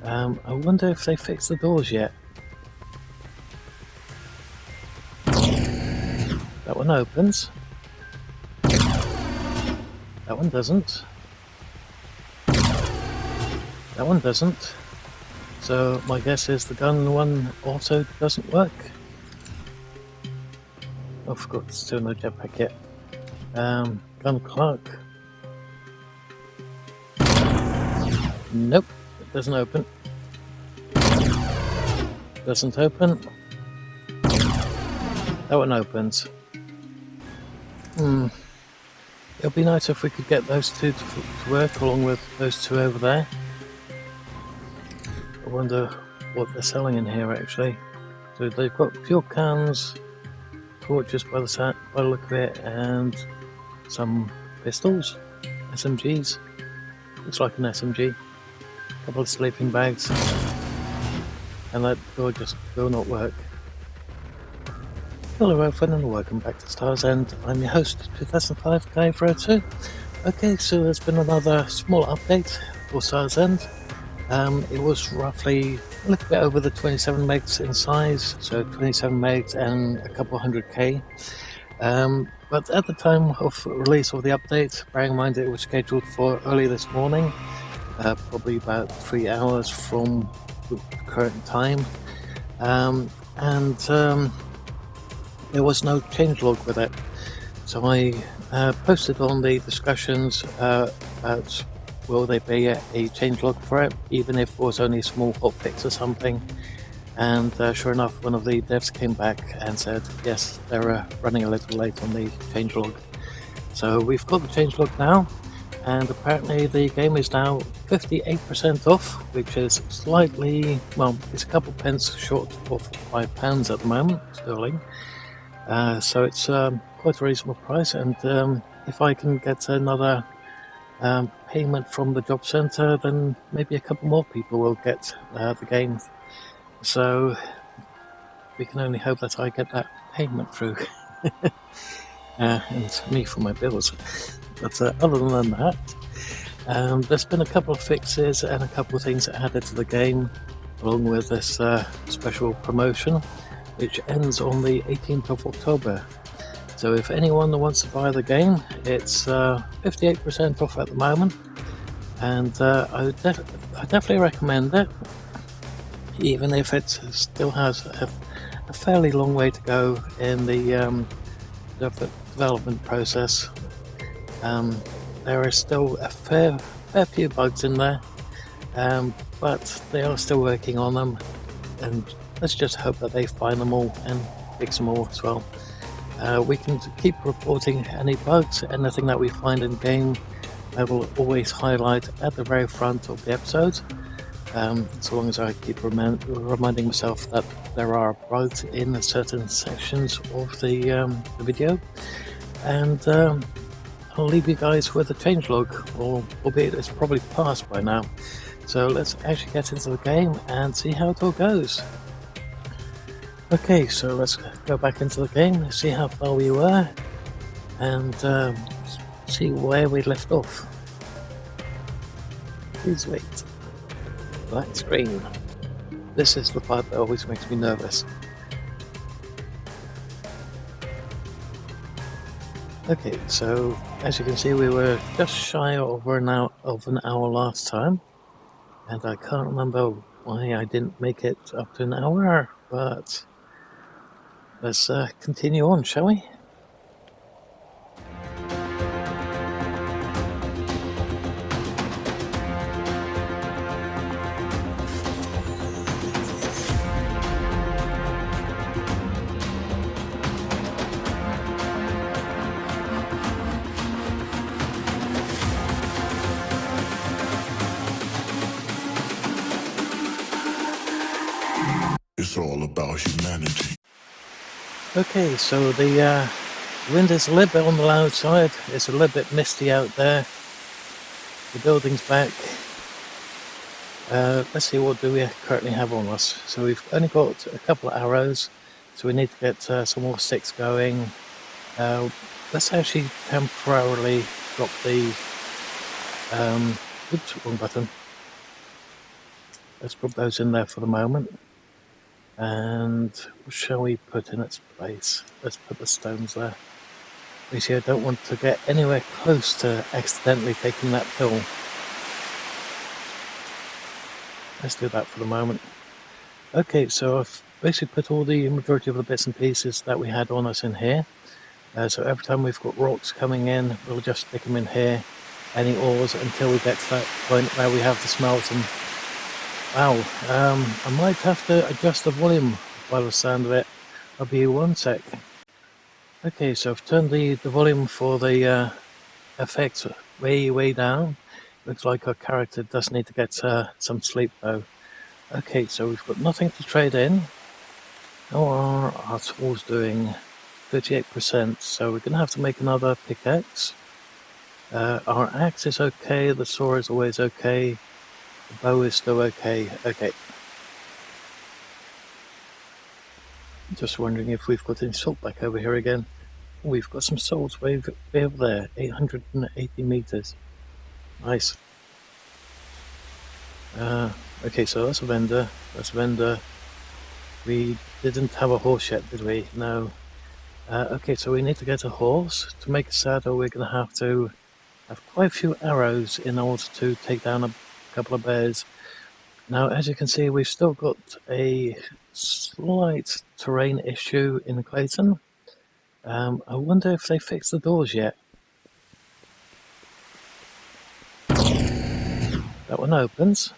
I wonder if they fixed the doors yet. That one opens. That one doesn't. That one doesn't. So my guess is the gun one also doesn't work. Oh, I forgot there's still no jetpack yet. Gun clock. Nope, it doesn't open. Doesn't open. That one opens. It'll be nice if we could get those two to work along with those two over there. I wonder what they're selling in here actually. So they've got fuel cans, torches by the look of it, and some pistols, SMGs. Looks like an SMG. A couple of sleeping bags, and that door just will not work. Hello everyone and welcome back to Stars End. I'm your host 2005 Guy 2. Okay, so there's been another small update for Stars End. It was roughly a little bit over the 27 megs in size, so 27 megs and a couple 100k. But at the time of release of the update, bearing in mind it was scheduled for early this morning, probably about 3 hours from the current time, there was no changelog with it. So I posted on the discussions about will there be a changelog for it, even if it was only a small hotfix or something. And sure enough, one of the devs came back and said, yes, they're running a little late on the changelog. So we've got the changelog now, and apparently the game is now 58% off, which is slightly, well, it's a couple pence short of £5 at the moment, sterling. So it's quite a reasonable price, and if I can get another payment from the job centre, then maybe a couple more people will get the game. So we can only hope that I get that payment through, and me for my bills. But other than that, there's been a couple of fixes and a couple of things added to the game, along with this special promotion, which ends on the 18th of October. So if anyone wants to buy the game, it's 58% off at the moment, and I definitely recommend it, even if it still has a fairly long way to go in the development process. There is still a fair few bugs in there, but they are still working on them, and let's just hope that they find them all and fix them all as well. We can keep reporting any bugs, anything that we find in game. I will always highlight at the very front of the episode, so long as I keep reminding myself that there are bugs in certain sections of the video. And I'll leave you guys with a changelog, albeit it's probably passed by now. So let's actually get into the game and see how it all goes. Okay, so let's go back into the game, see how far we were, and see where we left off. Please wait. Black screen. This is the part that always makes me nervous. Okay, so as you can see, we were just shy of an hour last time, and I can't remember why I didn't make it up to an hour, but let's continue on, shall we? It's all about humanity. Okay, so the wind is a little bit on the loud side. It's a little bit misty out there. The building's back. Let's see, what do we currently have on us? So we've only got a couple of arrows, so we need to get some more sticks going. Let's actually temporarily drop the oops, wrong button. let's put those in there for the moment. And what shall we put in its place? Let's put the stones there. Basically, I don't want to get anywhere close to accidentally taking that pill. Let's do that for the moment. Okay, so I've basically put all the majority of the bits and pieces that we had on us in here. So every time we've got rocks coming in, we'll just stick them in here. Any ores until we get to that point where we have to smelt them. Wow, I might have to adjust the volume by the sound of it. I'll be 1 sec. Okay, so I've turned the volume for the effects way down. Looks like our character does need to get some sleep though. Okay, so we've got nothing to trade in. How are our tools doing? 38%, so we're going to have to make another pickaxe. Our axe is okay, the saw is always okay, the bow is still okay. Okay. Just wondering if we've got any salt back over here again. We've got some salt way over there, 880 meters. Nice. Okay, so that's a vendor. That's a vendor. We didn't have a horse yet, did we? No. Okay, so we need to get a horse. To make a saddle, we're going to have quite a few arrows in order to take down a couple of bears. Now, as you can see, we've still got a slight terrain issue in Clayton. I wonder if they fixed the doors yet. That one opens.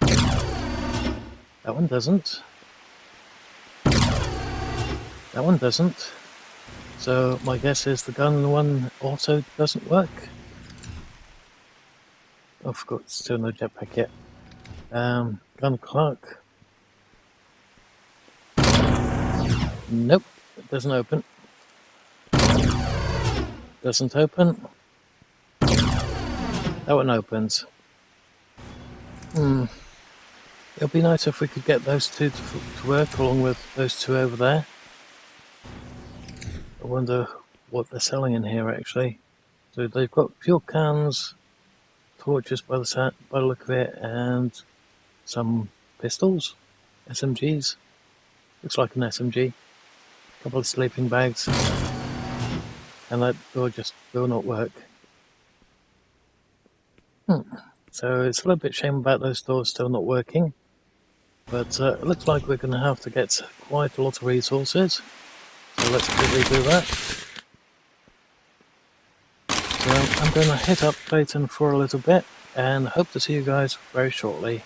That one doesn't. That one doesn't. So my guess is the gun one also doesn't work. Oh, I forgot, still no jetpack yet. Gun clock. Nope, it doesn't open. Doesn't open. That one opens. It'll be nice if we could get those two to work along with those two over there. I wonder what they're selling in here actually. So they've got fuel cans, torches by the look of it, and some pistols, SMGs. Looks like an SMG. A couple of sleeping bags, and that door just will not work. So it's a little bit shame about those doors still not working, but it looks like we're going to have to get quite a lot of resources. So let's quickly do that. So I'm going to hit up Clayton for a little bit and hope to see you guys very shortly.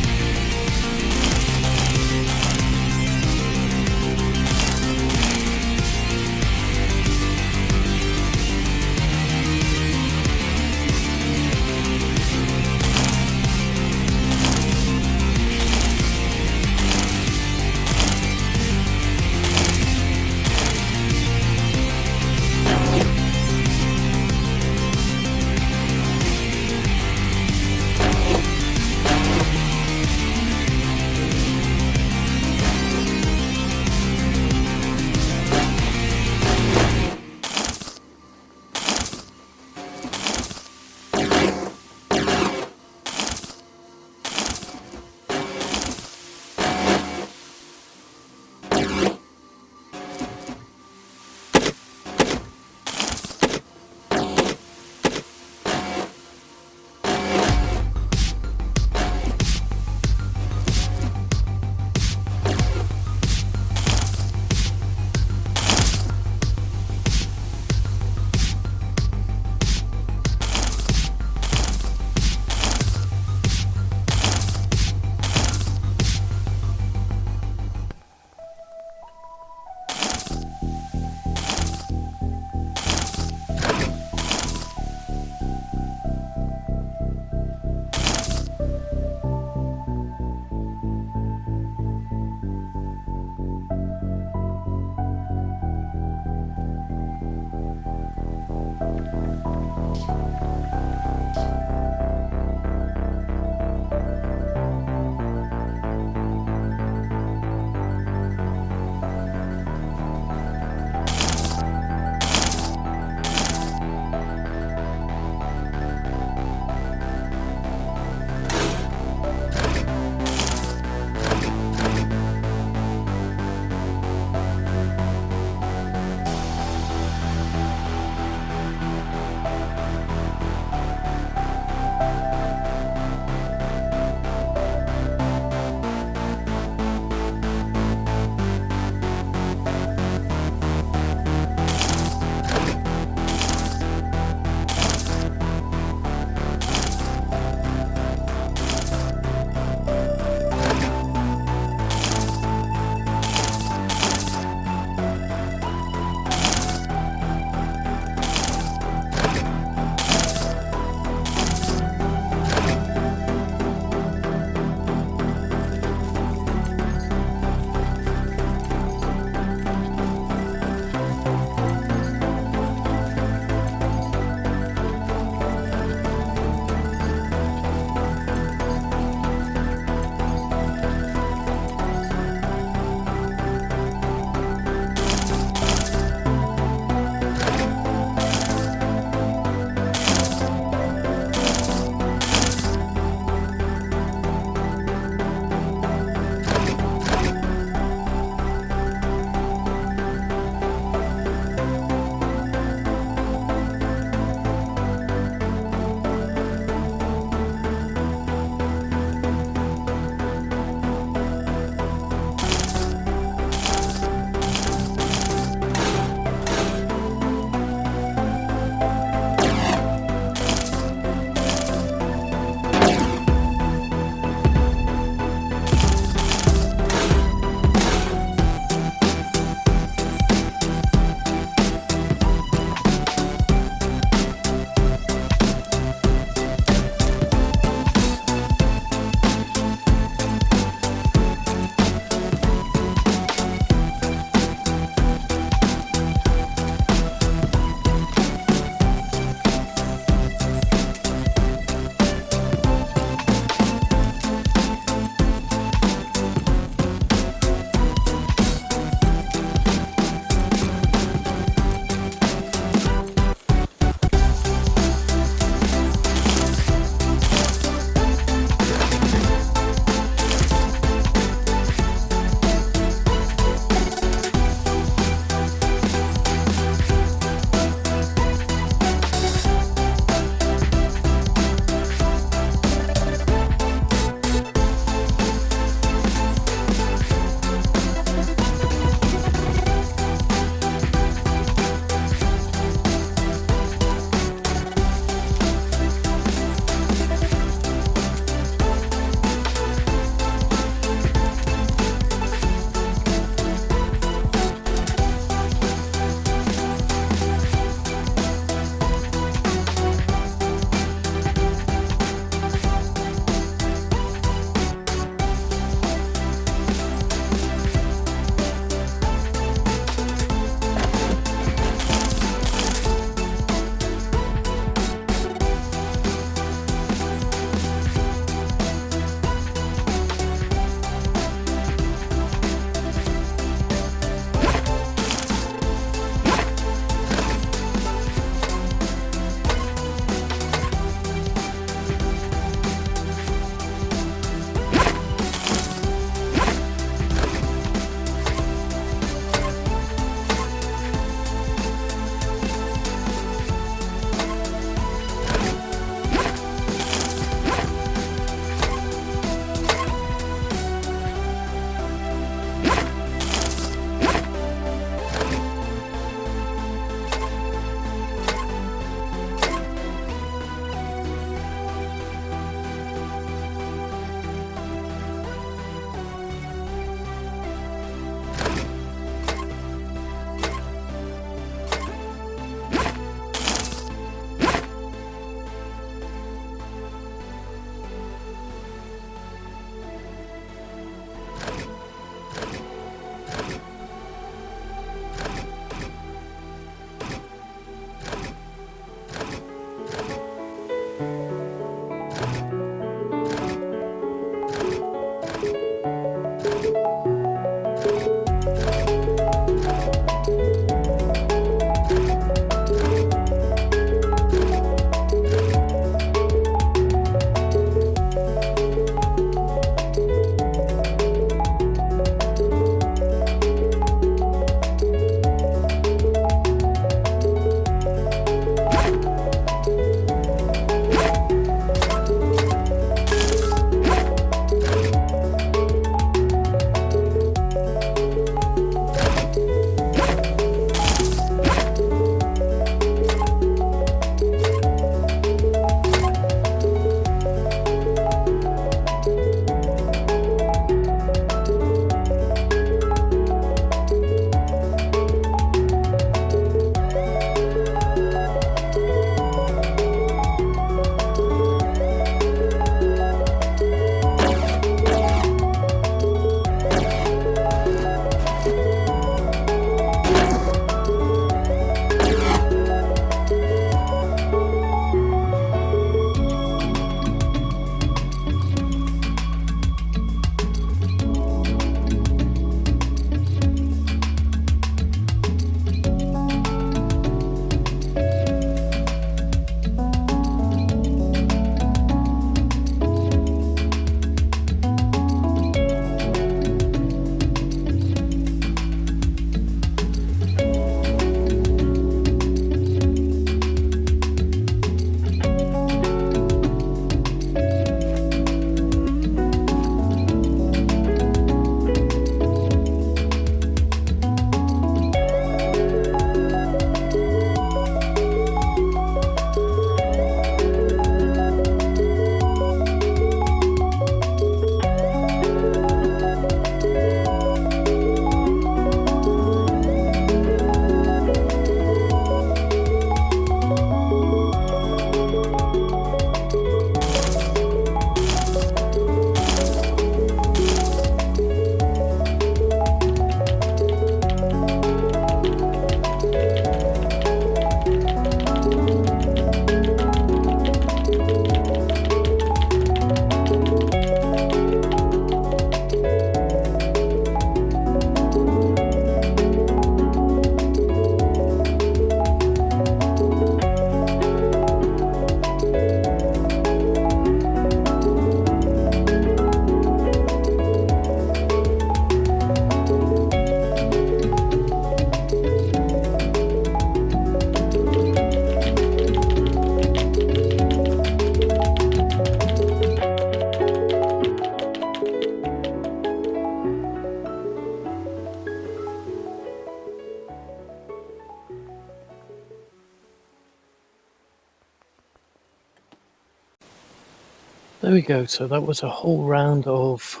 There we go. So that was a whole round of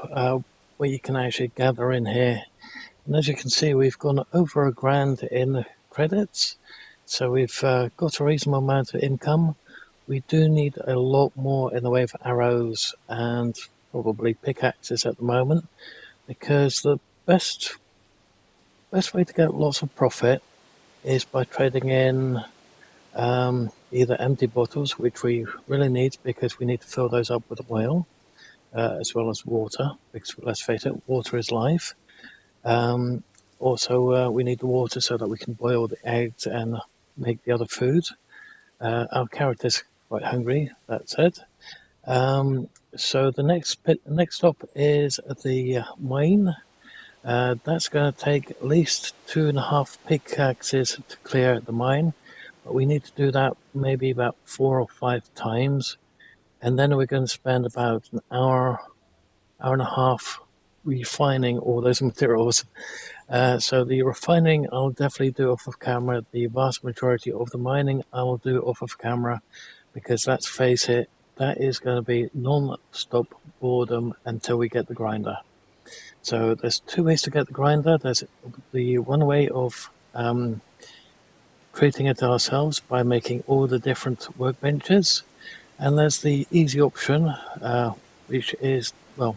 what you can actually gather in here. And as you can see, we've gone over £1,000 in credits. So we've got a reasonable amount of income. We do need a lot more in the way of arrows and probably pickaxes at the moment, because the best way to get lots of profit is by trading in either empty bottles, which we really need because we need to fill those up with oil, as well as water, because let's face it, water is life. Also, we need the water so that we can boil the eggs and make the other food. Our character's quite hungry, that said. So the next stop is the mine. That's going to take at least 2.5 pickaxes to clear the mine, but we need to do that maybe about 4 or 5 times, and then we're going to spend about an hour and a half refining all those materials. So the refining I'll definitely do off of camera. The vast majority of the mining I will do off of camera, because let's face it, that is going to be non-stop boredom until we get the grinder. So there's 2 ways to get the grinder. There's the one way of creating it ourselves by making all the different workbenches, and there's the easy option, which is, well,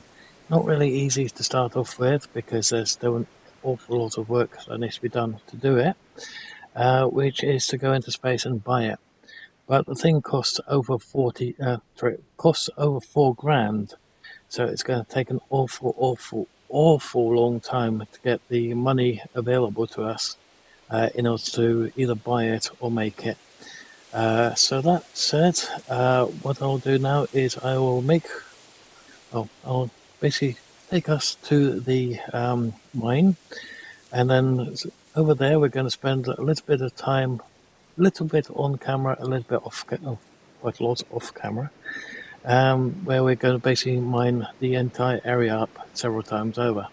not really easy to start off with because there's still an awful lot of work that needs to be done to do it, which is to go into space and buy it. But the thing costs over costs over £4,000, so it's going to take an awful long time to get the money available to us in order to either buy it or make it. So that said, what I'll do now is I'll basically take us to the mine, and then over there we're going to spend a little bit of time, a little bit on camera, a little bit off, quite a lot off camera, where we're going to basically mine the entire area up several times over.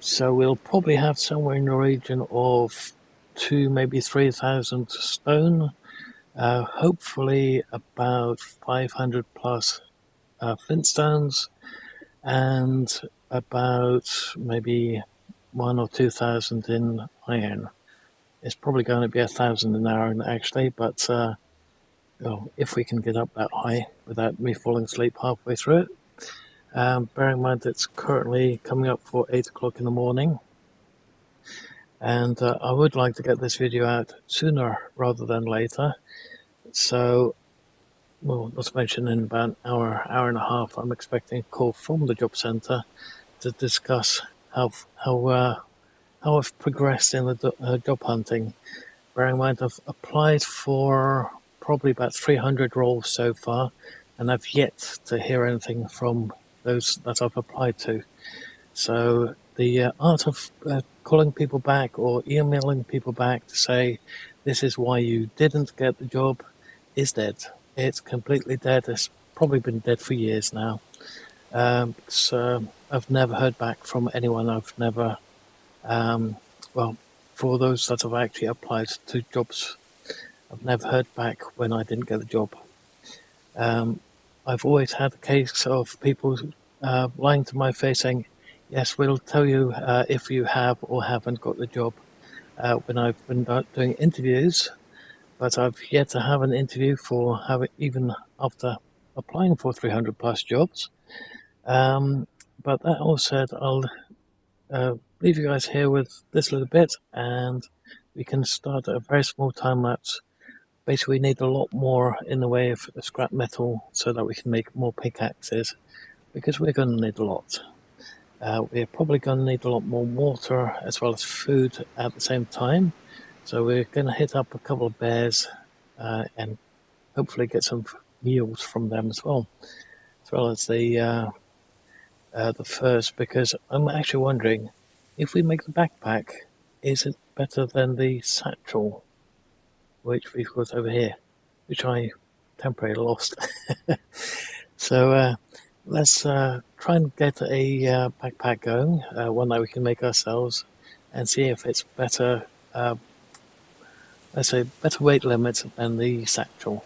So we'll probably have somewhere in the region of 2,000, maybe 3,000 stone. Hopefully about 500 plus flintstones, and about maybe 1,000 or 2,000 in iron. It's probably going to be 1,000 in iron actually, but if we can get up that high without me falling asleep halfway through it. Bear in mind it's currently coming up for 8 o'clock in the morning, and I would like to get this video out sooner rather than later. So, well, not to mention in about an hour and a half, I'm expecting a call from the job centre to discuss how I've progressed in the job hunting. Bearing in mind I've applied for probably about 300 roles so far, and I've yet to hear anything from those that I've applied to. So the art of calling people back or emailing people back to say this is why you didn't get the job is dead. It's completely dead. It's probably been dead for years now. So I've never heard back from anyone. I've never, well, for those that have actually applied to jobs, I've never heard back when I didn't get the job. I've always had a case of people lying to my face saying, yes, we'll tell you if you have or haven't got the job, when I've been doing interviews, but I've yet to have an interview even after applying for 300 plus jobs. But that all said, I'll leave you guys here with this little bit, and we can start a very small time lapse. Basically, we need a lot more in the way of scrap metal so that we can make more pickaxes, because we're going to need a lot. We're probably going to need a lot more water as well as food at the same time. So we're going to hit up a couple of bears and hopefully get some meals from them as well as the furs, because I'm actually wondering if we make the backpack, is it better than the satchel, which we've got over here, which I temporarily lost. So let's try and get a backpack going, one that we can make ourselves, and see if it's better, let's say better weight limit than the satchel.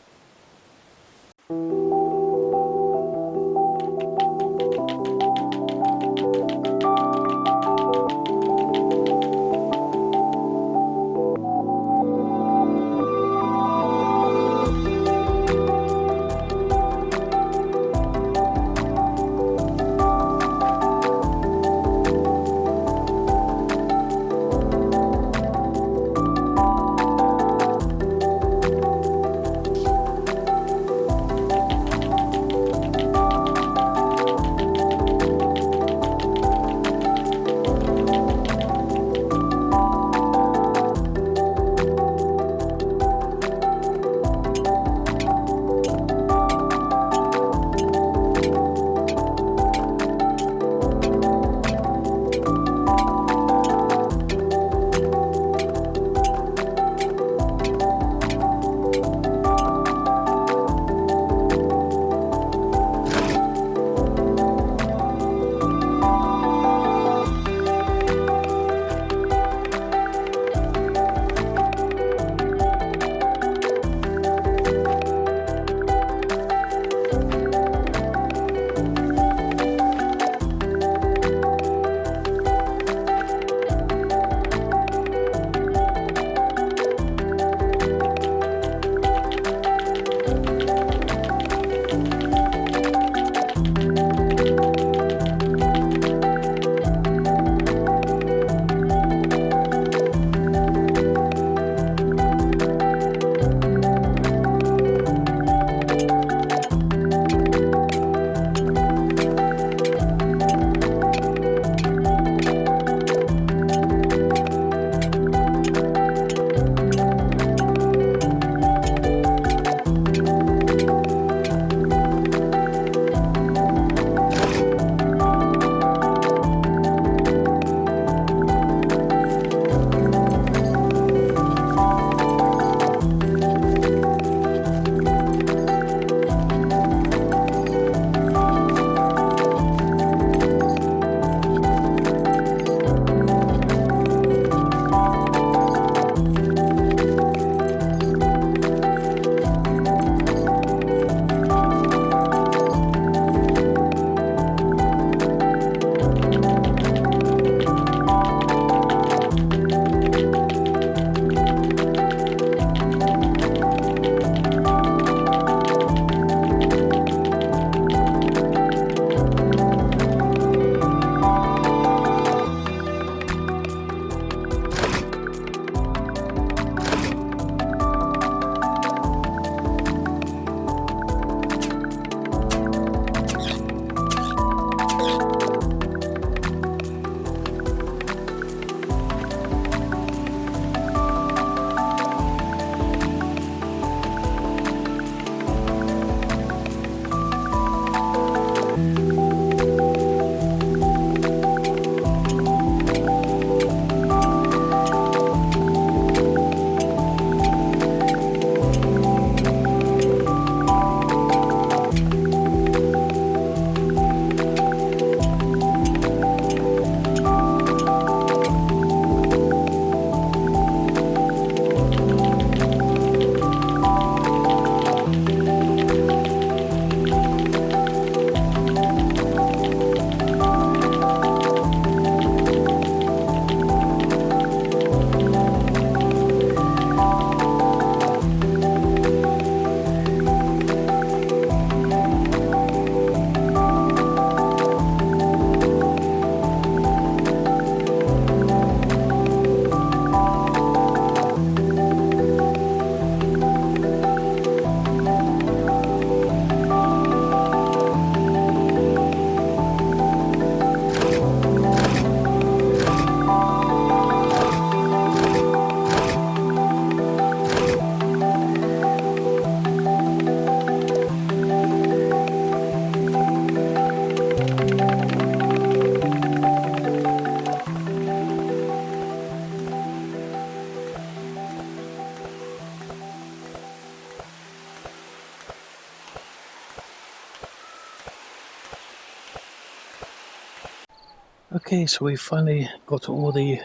Okay, so we finally got all the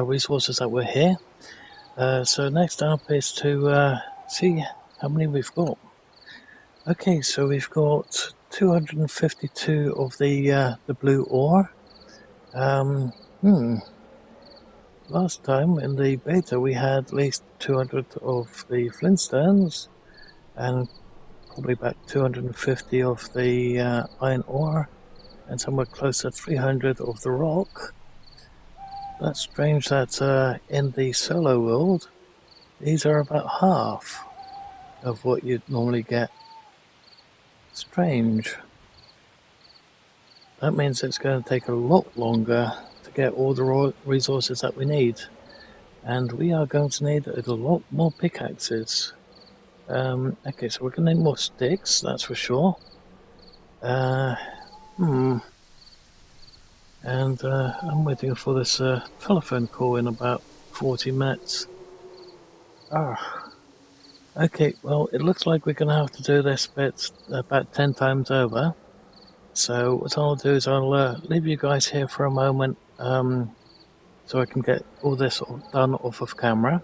resources that were here. So next up is to see how many we've got. Okay, so we've got 252 of the blue ore. Um, hmm. Last time in the beta we had at least 200 of the flintstones and probably about 250 of the iron ore and somewhere close to 300 of the rock. That's strange that in the solo world these are about half of what you'd normally get. Strange. That means it's going to take a lot longer to get all the resources that we need. And we are going to need a lot more pickaxes. Okay, so we're going to need more sticks, that's for sure. And I'm waiting for this telephone call in about 40 minutes. Okay, well, it looks like we're going to have to do this bit about 10 times over. So what I'll do is I'll leave you guys here for a moment so I can get all this done off of camera.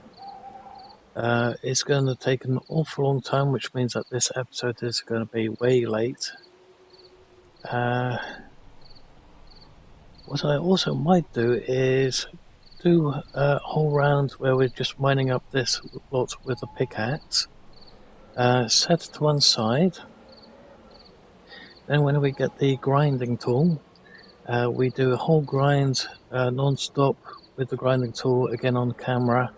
It's going to take an awful long time, which means that this episode is going to be way late. What I also might do is do a whole round where we're just mining up this lot with a pickaxe. Set it to one side. Then when we get the grinding tool, we do a whole grind non-stop with the grinding tool again on camera,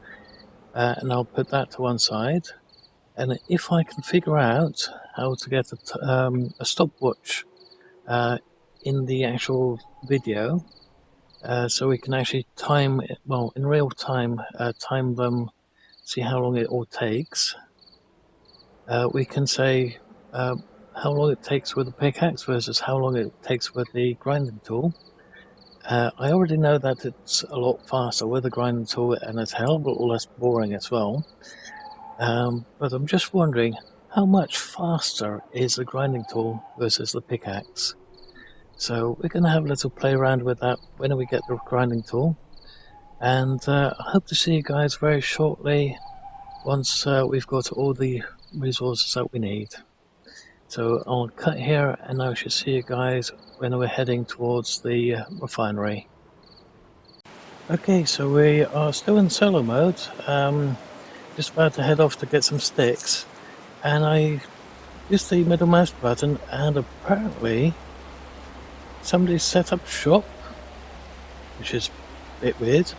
and I'll put that to one side. And if I can figure out how to get a stopwatch in the actual video, so we can actually time it, well, in real time, time them, see how long it all takes. We can say how long it takes with the pickaxe versus how long it takes with the grinding tool. I already know that it's a lot faster with the grinding tool and it's a hell of a lot less boring as well. But I'm just wondering, how much faster is the grinding tool versus the pickaxe? So we're going to have a little play around with that when we get the grinding tool. And I hope to see you guys very shortly once we've got all the resources that we need. So I'll cut here and I should see you guys when we're heading towards the refinery. Okay, so we are still in solo mode. Just about to head off to get some sticks. And I used the middle mouse button and apparently somebody set up shop, which is a bit weird.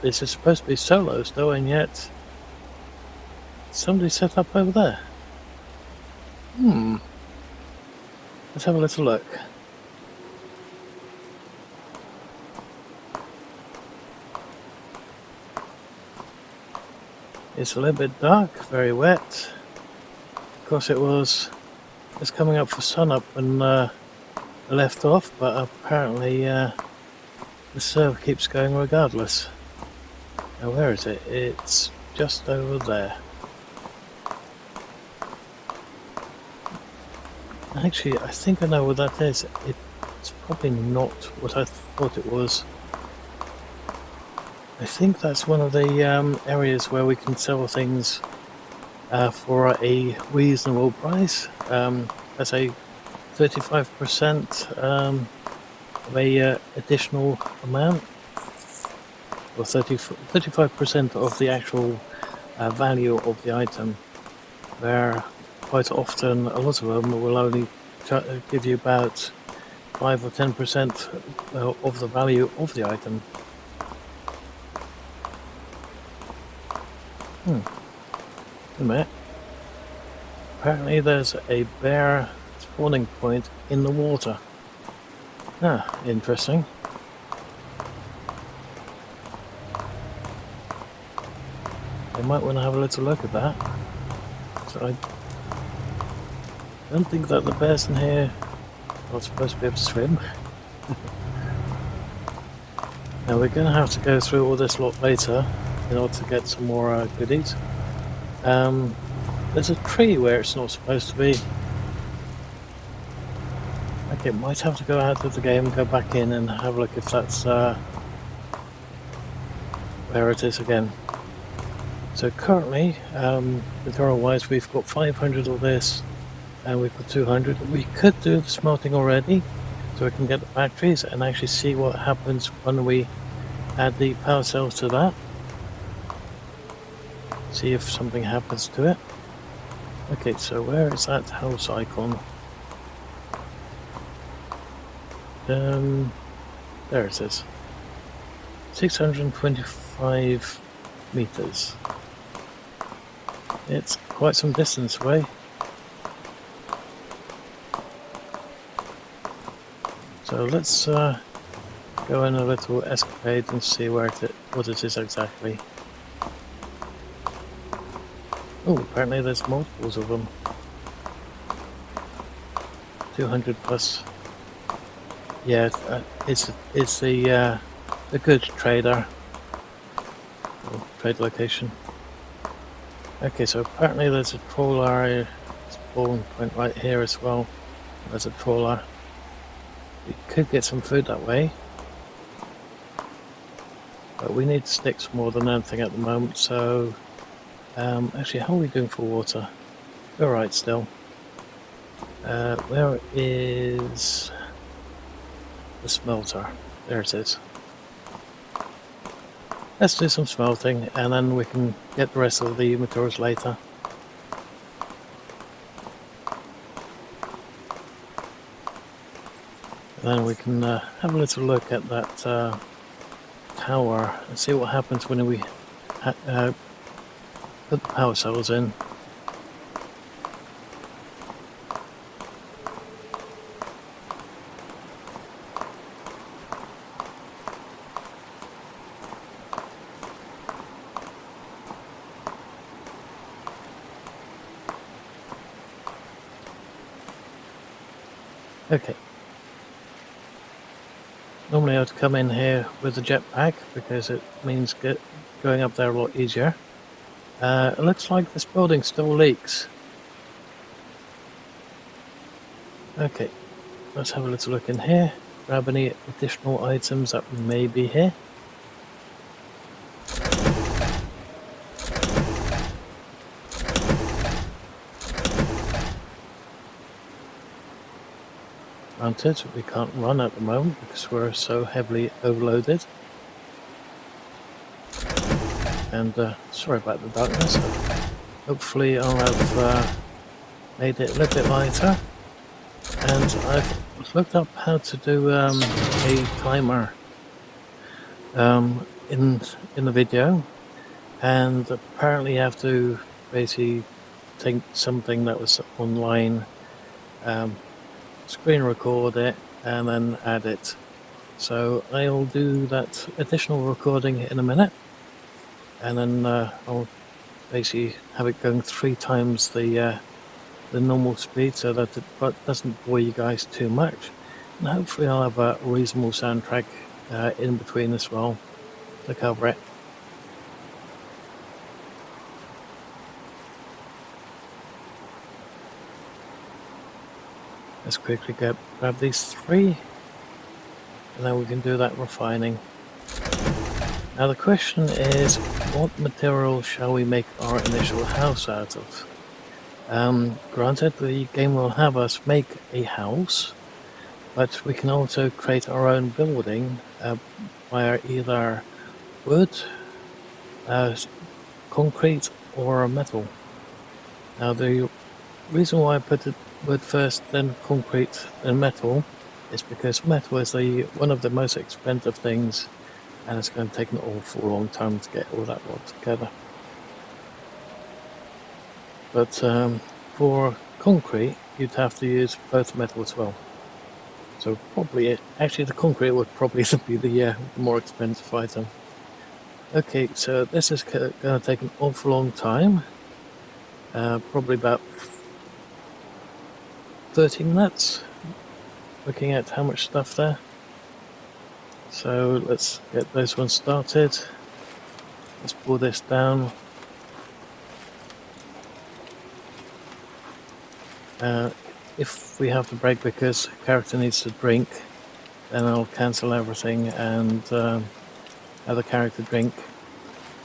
This is supposed to be solos though, and yet somebody set up over there. Let's have a little look. It's a little bit dark, very wet. Of course it's coming up for sun up when I left off, but apparently the server keeps going regardless. Now where is it? It's just over there. Actually, I think I know what that is. It's probably not what I thought it was. I think that's one of the areas where we can sell things for a reasonable price. That's a 35% of a additional amount, or 35% of the actual value of the item, where quite often a lot of them will only give you about 5 or 10% of the value of the item. Wait a minute. Apparently there's a bear spawning point in the water. Interesting. I might want to have a little look at that. So I don't think that the bears in here are supposed to be able to swim. Now we're going to have to go through all this lot later in order to get some more goodies. There's a tree where it's not supposed to be. Okay, might have to go out of the game, go back in and have a look if that's where it is again. So currently, material wise, we've got 500 of this and we've got 200. We could do the smelting already, so we can get the batteries and actually see what happens when we add the power cells to that. See if something happens to it. Okay, so where is that house icon? There it is. 625 meters. It's quite some distance away. So let's go on a little escapade and see what it is exactly. Oh, apparently there's multiples of them. 200 plus. Yeah, it's the good trader or trade location. Okay, so apparently there's a trawler spawn point right here as well. There's a trawler. We could get some food that way, but we need sticks more than anything at the moment. So, actually, how are we doing for water? We're right still. Where is the smelter? There it is. Let's do some smelting and then we can get the rest of the materials later. And then we can have a little look at that tower and see what happens when we put the power cells in. Okay. Normally I'd come in here with a jetpack because it means going up there a lot easier. It looks like this building still leaks. Okay, let's have a little look in here. Grab any additional items that may be here. Granted, we can't run at the moment because we're so heavily overloaded. And sorry about the darkness. Hopefully I'll have made it a little bit lighter. And I've looked up how to do a timer in the video, and apparently you have to basically take something that was online, screen record it and then add it. So I'll do that additional recording in a minute, and then I'll basically have it going 3 times the normal speed so that it doesn't bore you guys too much, and hopefully I'll have a reasonable soundtrack in between as well to cover it. Let's quickly grab these 3 and then we can do that refining. Now the question is, what material shall we make our initial house out of? Granted, the game will have us make a house, but we can also create our own building via either wood, concrete or metal. Now the reason why I put it wood first, then concrete, then metal, is because metal is one of the most expensive things, and it's going to take an awful long time to get all that lot together. But for concrete, you'd have to use both metal as well. So probably, actually the concrete would probably be the more expensive item. Okay, so this is going to take an awful long time. Probably about 30 minutes, looking at how much stuff there. So let's get those ones started. Let's pull this down. if we have to break because a character needs to drink, then I'll cancel everything and have the character drink.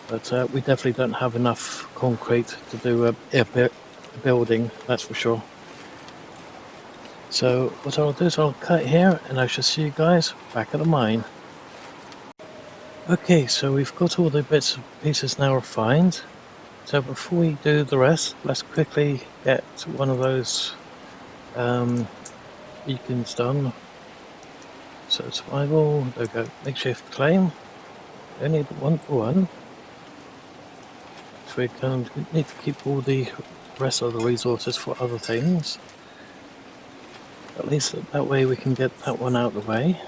But we definitely don't have enough concrete to do a building, that's for sure. So what I'll do is I'll cut here and I shall see you guys back at the mine. Okay, so we've got all the bits and pieces now refined. So before we do the rest, let's quickly get one of those beacons done. So survival, there we go, makeshift claim. We only need 1 for 1. So we need to keep all the rest of the resources for other things. At least that way we can get that one out of the way.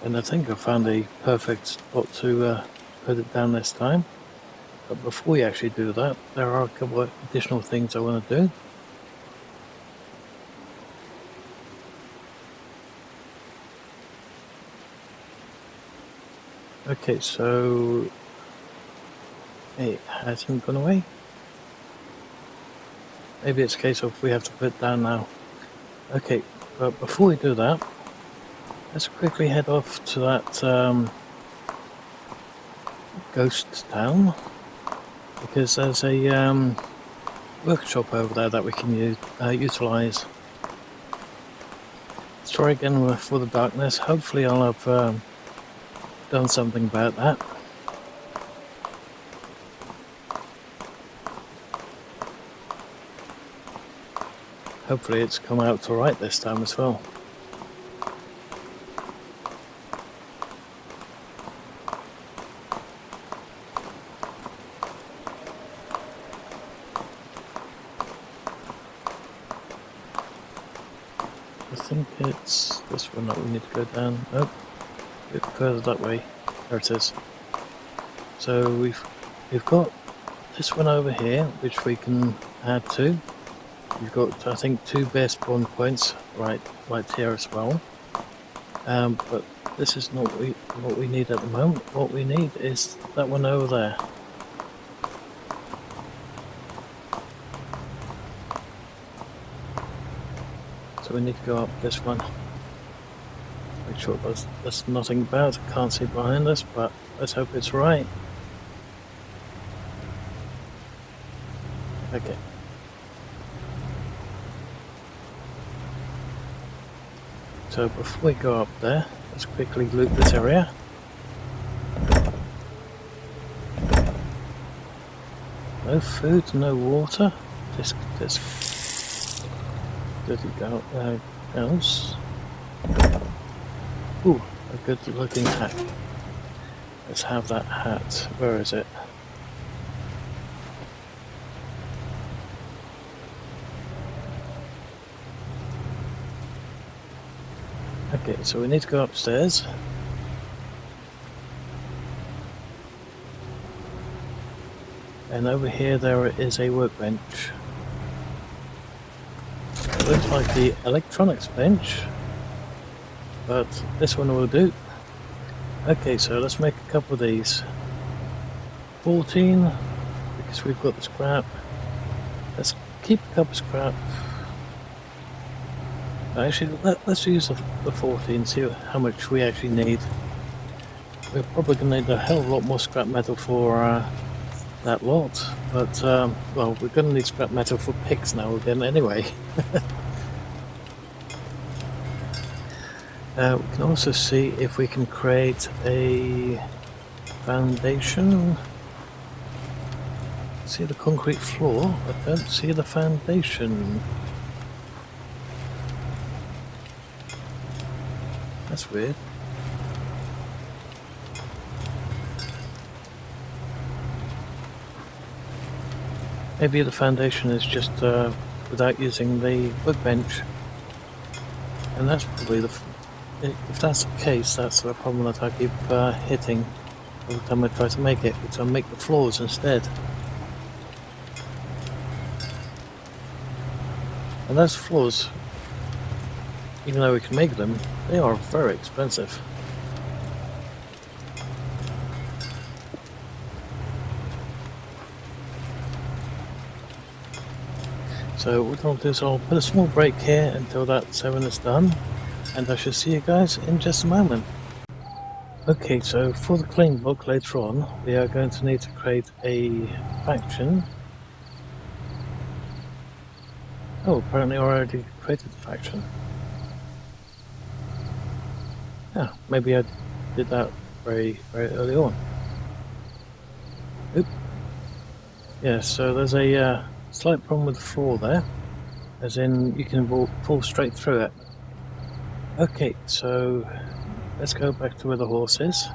And I think I found a perfect spot to put it down this time. But before we actually do that, there are a couple of additional things I want to do. Okay, so it hasn't gone away. Maybe it's a case of we have to put it down now. Okay, but before we do that, let's quickly head off to that ghost town, because there's a workshop over there that we can utilize. Sorry again for the darkness. Hopefully I'll have done something about that. Hopefully it's come out alright this time as well. I think it's this one that we need to go down. Nope, a bit further that way. There it is. So we've got this one over here, which we can add to. We've got, I think, 2 bare spawn points right here as well. But this is not what we need at the moment. What we need is that one over there. So we need to go up this one. Make sure there's nothing about. Can't see behind us, but let's hope it's right. Okay. So before we go up there, let's quickly loot this area. No food, no water. Disc. Dirty gals. Ooh, a good looking hat. Let's have that hat. Where is it? Okay, so we need to go upstairs. And over here there is a workbench. It looks like the electronics bench, but this one will do. Okay, so let's make a couple of these. 14, because we've got the scrap. Let's keep a couple of scrap. Actually, let's use the 14, see how much we actually need. We're probably going to need a hell of a lot more scrap metal for that lot, but, well, we're going to need scrap metal for picks now again anyway. We can also see if we can create a foundation. See the concrete floor, I don't see the foundation. That's weird. Maybe the foundation is just without using the workbench. And that's probably if that's the case, that's the problem that I keep hitting every time I try to make it. So I make the floors instead. And those floors, even though we can make them, they are very expensive. So what I'll do is I'll put a small break here until that 7 is done, and I shall see you guys in just a moment. Okay, so for the clean book later on, we are going to need to create a faction. Oh, apparently I already created the faction. Yeah, maybe I did that very early on. Oop. Yeah, so there's a slight problem with the floor there, as in you can fall straight through it. Okay, so let's go back to where the horse is.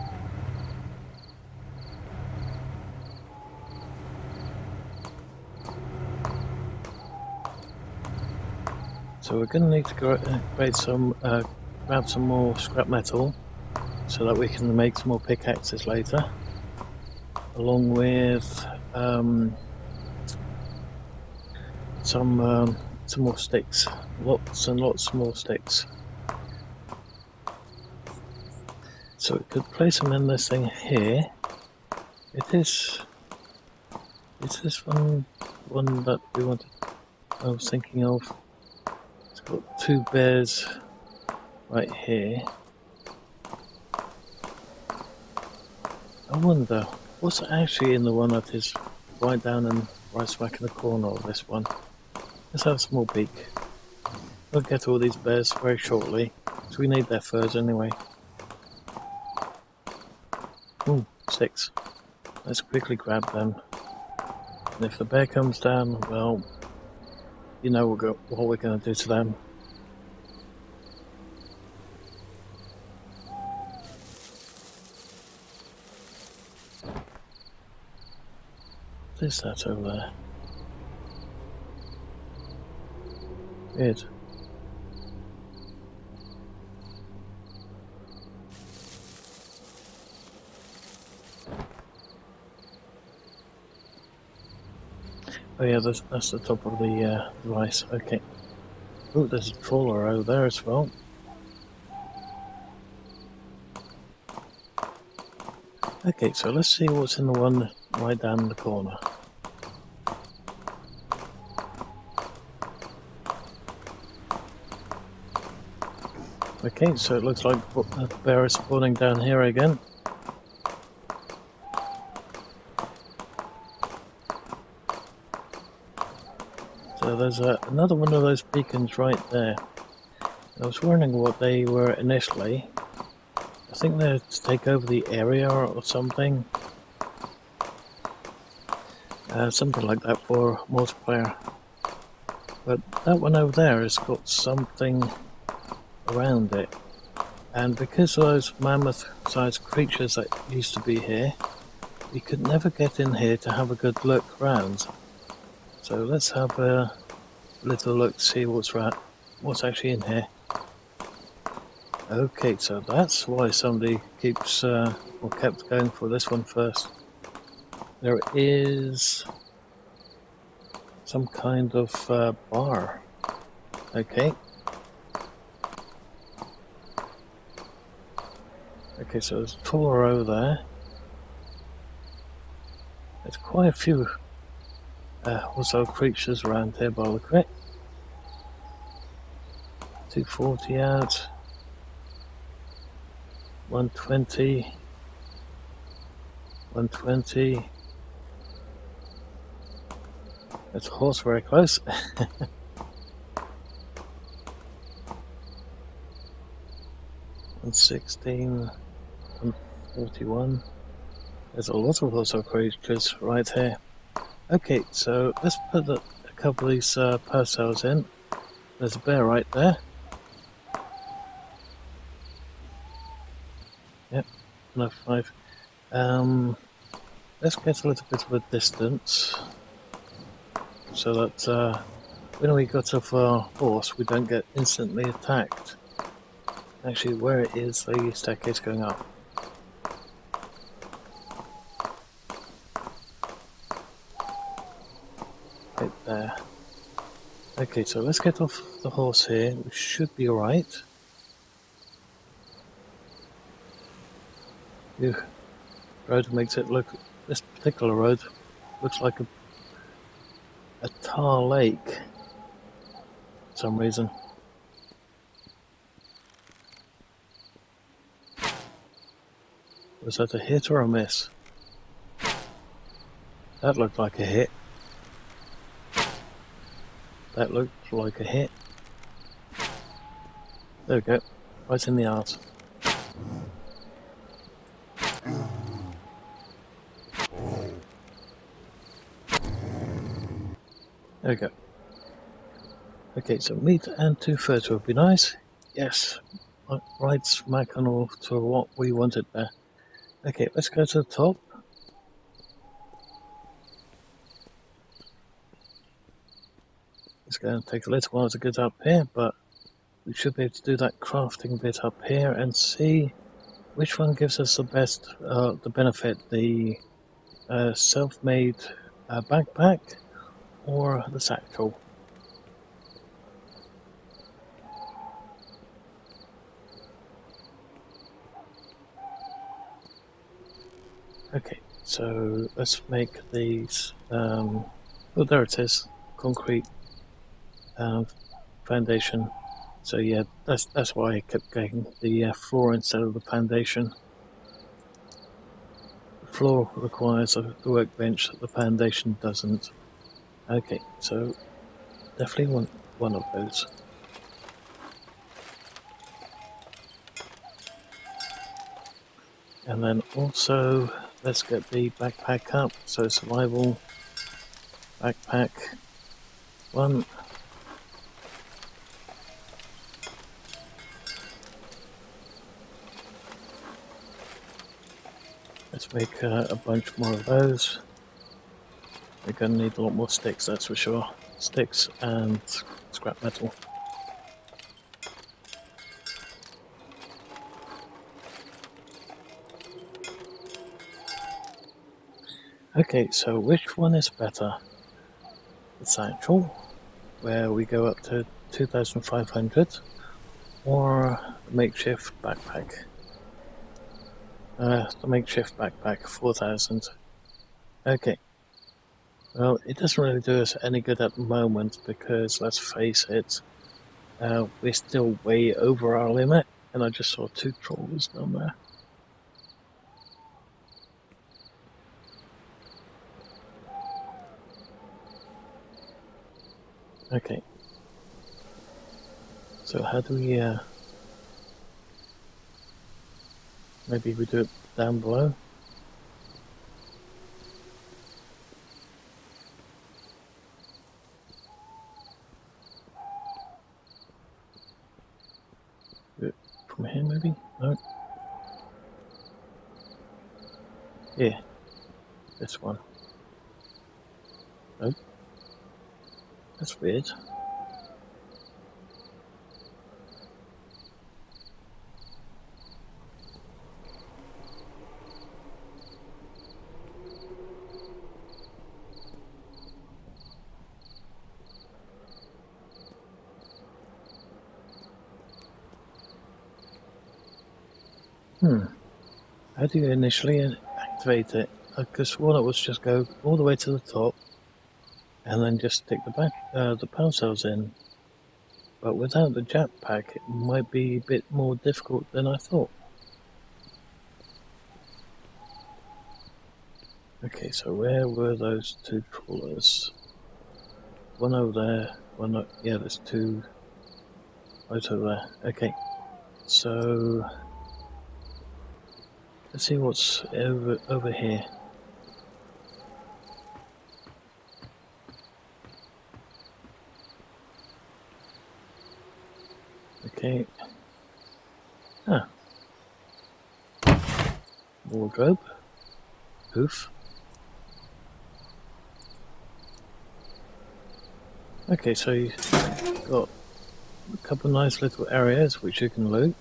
So we're going to need to grab some more scrap metal so that we can make some more pickaxes later, along with some more sticks, lots and lots more sticks. So we could place them in this thing here. Is this one that we wanted? I was thinking of. It's got 2 bears right here. I wonder what's actually in the one that is right down and right smack in the corner of this one. Let's have a small peek. We'll get all these bears very shortly, so we need their furs anyway. Ooh, 6. Let's quickly grab them. And if the bear comes down, well, you know what we're going to do to them. What is that over there? Weird. Oh yeah, that's the top of the rice. Okay. Oh, there's a trawler over there as well. Okay, so let's see what's in the one right down in the corner. Okay, so it looks like the bear is spawning down here again. So there's another one of those beacons right there. I was wondering what they were initially. I think they're to take over the area or something. Something like that for multiplayer. But that one over there has got something around it. And because of those mammoth-sized creatures that used to be here, we could never get in here to have a good look around. So let's have a little look, see what's actually in here. Okay, so that's why somebody keeps or kept going for this one first. There is some kind of bar. Okay. Okay, so there's a trawler over there. There's quite a few also creatures around here by the look of it. 240 out. 120. 120. That's a horse very close. 116. 141. There's a lot of also creatures right here. Okay, so let's put a couple of these power cells in. There's a bear right there. Yep, enough 5. Let's get a little bit of a distance so that when we got off our horse we don't get instantly attacked. Actually, where it is the staircase going up? Right there. Okay, so let's get off the horse here. We should be alright. The road makes it look, this particular road looks like a tar lake. for some reason. Was that a hit or a miss? That looked like a hit. That looked like a hit. There we go. Right in the arse. There we go. Okay, so meat and 230 would be nice. Yes, right smack on all to what we wanted there. Okay, let's go to the top. It's going to take a little while to get up here, but we should be able to do that crafting bit up here and see which one gives us the best, the benefit, the self-made backpack or the satchel. Okay, so let's make these, oh there it is, concrete foundation. So yeah, that's why I kept getting the floor instead of the foundation. The floor requires the workbench, the foundation doesn't. Okay, so definitely want one of those. And then also, let's get the backpack up. So survival, backpack, 1. Let's make a bunch more of those. We're going to need a lot more sticks, that's for sure. Sticks and scrap metal. Okay, so which one is better? The satchel, where we go up to 2,500, or the makeshift backpack? The makeshift backpack, 4,000. Okay. Well, it doesn't really do us any good at the moment because, let's face it, we're still way over our limit, and I just saw 2 trawlers down there. Okay. So how do we, maybe we do it down below? Do it from here maybe? No. Here. This one. Nope. That's weird. How do you initially activate it? I could sworn it was just go all the way to the top and then just stick the power cells in. But without the jetpack, it might be a bit more difficult than I thought. Okay, so where were those 2 trawlers? One over there, one yeah, there's 2 right over there. Okay, so let's see what's over here. Okay. Wardrobe. Poof. Okay, so you've got a couple of nice little areas which you can loot.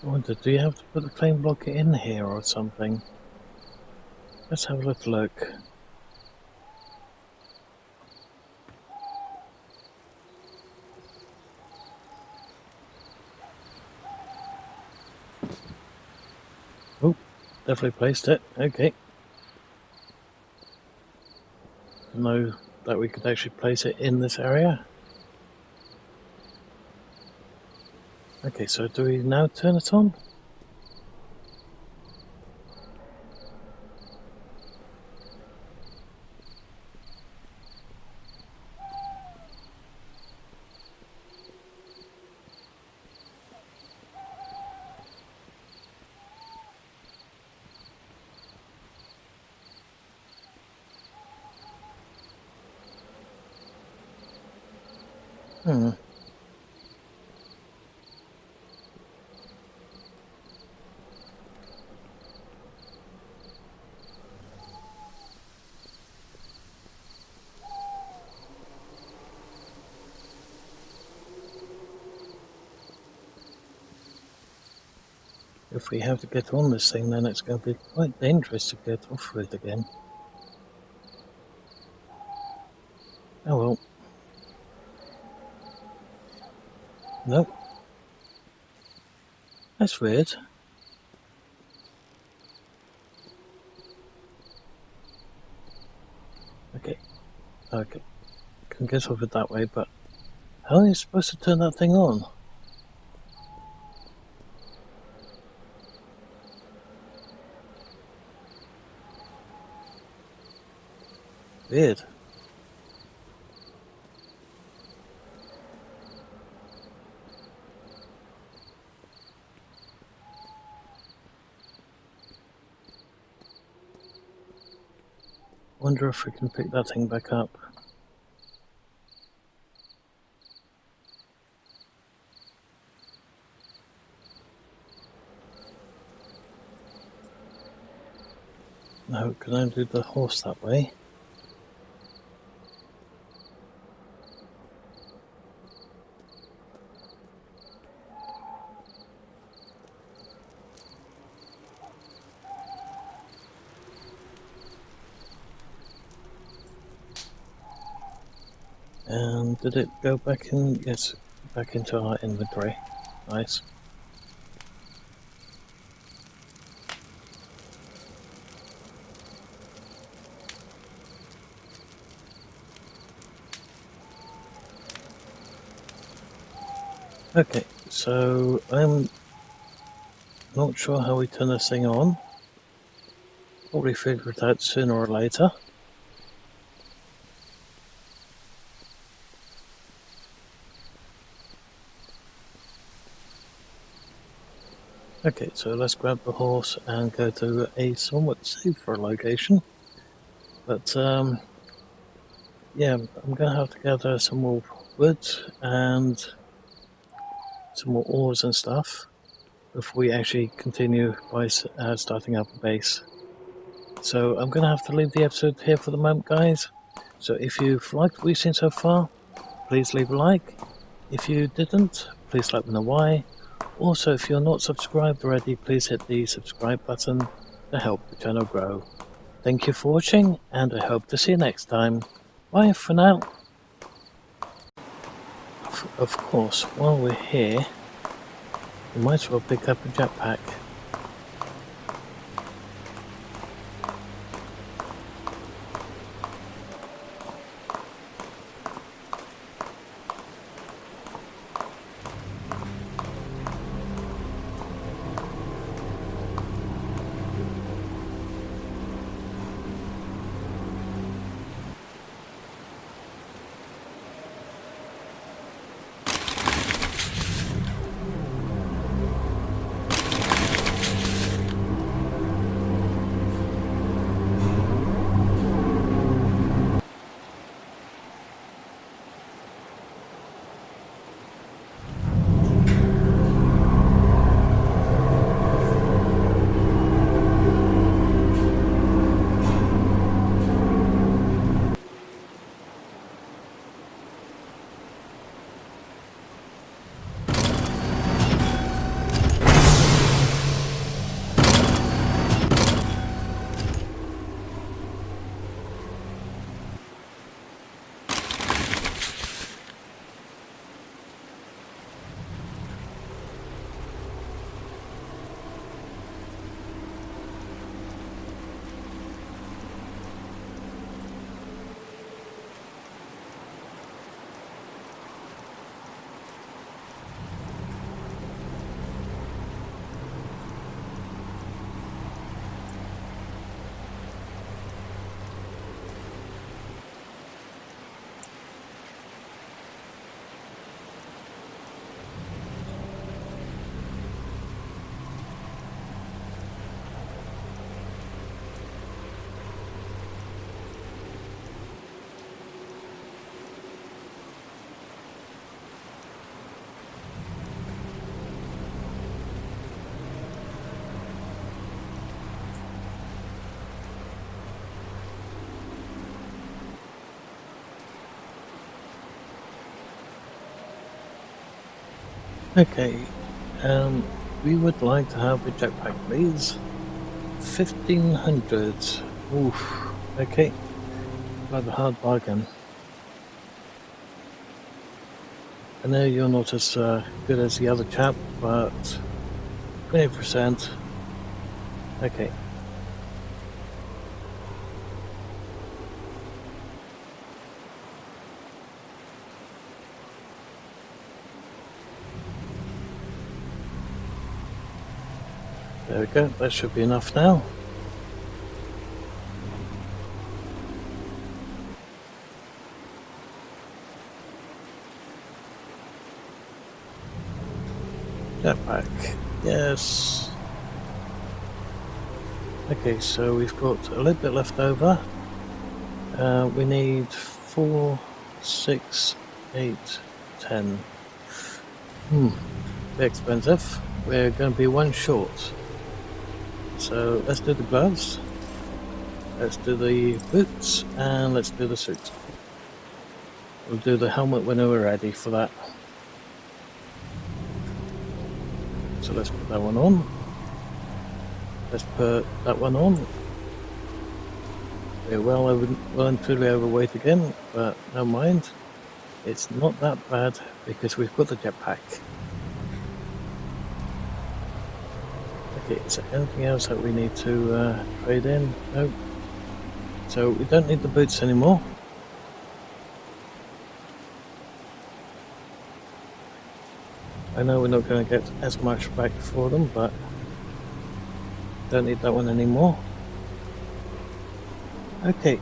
wonder, do you have to put the flame blocker in here or something? Let's have a little look. Oh, definitely placed it. Okay. Didn't know that we could actually place it in this area. Okay, so do we now turn it on? Hmm. If we have to get on this thing, then it's going to be quite dangerous to get off it again. Oh well. Nope. That's weird. Okay. Okay. Can get off it that way, but how are you supposed to turn that thing on? Weird. Wonder if we can pick that thing back up. No, can I do the horse that way? And did it go back in? Yes, back into our inventory. Nice. Okay, so I'm not sure how we turn this thing on. Probably figure it out sooner or later. Okay, so let's grab the horse and go to a somewhat safer location. But yeah, I'm going to have to gather some more wood and some more ores and stuff before we actually continue by starting up a base. So I'm going to have to leave the episode here for the moment, guys. So if you've liked what we've seen so far, please leave a like. If you didn't, please let me know why. Also, if you're not subscribed already, please hit the subscribe button to help the channel grow. Thank you for watching, and I hope to see you next time. Bye for now. Of course, while we're here, we might as well pick up a jetpack. Okay, we would like to have a jetpack, please. 1500. Oof. Okay, rather hard bargain. I know you're not as good as the other chap, but 20%. Okay. There we go, that should be enough now. Jetpack, yes. Okay, so we've got a little bit left over. We need 4, 6, 8, 10. Bit expensive. We're going to be one short. So let's do the gloves, let's do the boots, and let's do the suit. We'll do the helmet when we're ready for that. So let's put that one on. Let's put that one on. We're well and truly overweight again, but no mind. It's not that bad because we've got the jetpack. Okay, is there anything else that we need to trade in? No. So we don't need the boots anymore. I know we're not going to get as much back for them, but don't need that one anymore. Okay,